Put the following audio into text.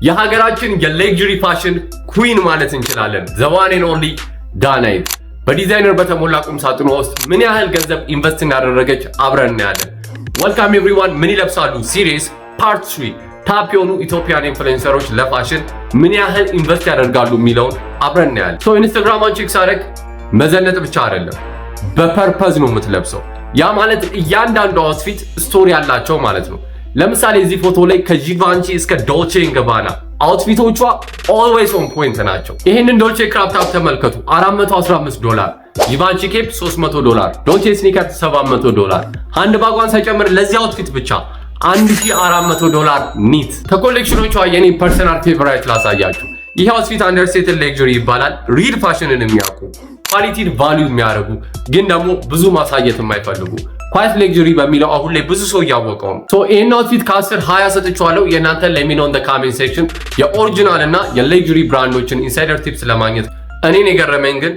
የሀገራችን የሌክዠሪ ፋሽን ኩዊን ማለት እንችላለን። ዘ ዋን ኤንድ ኦንሊ ዳናይት በዲዛይነር በተሞላ ቁም ሳጥኗ ውስጥ ምን ያህል ገንዘብ ኢንቨስት እንዳደረገች አብረን እናያለን። ዌልካም ኤቭሪዋን። ምን ይለብሳሉ ሲሪስ ፓርት 3 ታፕ የሆኑ ኢትዮጵያን ኢንፍሉዌንሰሮች ለፋሽን ምን ያህል ኢንቨስት ያደርጋሉ የሚለውን አብረን እናያለን። ሶ ኢንስታግራማን ቼክ ሳደርግ መዘነጥ ብቻ አይደለም በፐርፐዝ ነው የምትለብሰው። ያ ማለት እያንዳንዱ አውትፊት ስቶሪ ያላቸው ማለት ነው። ለምሳሌ እዚህ ፎቶ ላይ ከጂቫንቺ እስከ ዶልቼ ገባና አውትፊቶቿ ኦልዌይስ ኦን ፖይንት ናቸው። ይሄንን ዶልቼ ክራፕ ታፕ ተመልከቱ፣ $415፣ ጂቫንቺ ኬፕ $300፣ ዶልቼ ስኒከር $700። ሃንድ ባጓን ሳይጨምር ለዚህ አውትፊት ብቻ $1400 ኒት። ከኮሌክሽኖቿ የኔ ፐርሰናል ፌቨራይት ላሳያችሁ። ይሄ አውትፊት አንደርሴትድ ሌክዠሪ ይባላል። ሪል ፋሽንን የሚያውቁ ኳሊቲን ቫልዩ የሚያደርጉ ግን ደግሞ ብዙ ማሳየት የማይፈልጉ ኳይት ሌክዠሪ በሚለው አሁን ላይ ብዙ ሰው እያወቀው ነው። ሶ ይሄን አውትፊት ከ10 20 ሰጥቻለሁ። የእናንተ ሌት ሚ ኖው ኢን ዘ ኮሜንት ሴክሽን የኦሪጂናል እና የሌክዠሪ ብራንዶችን ኢንሳይደር ቲፕስ ለማግኘት። እኔን የገረመኝ ግን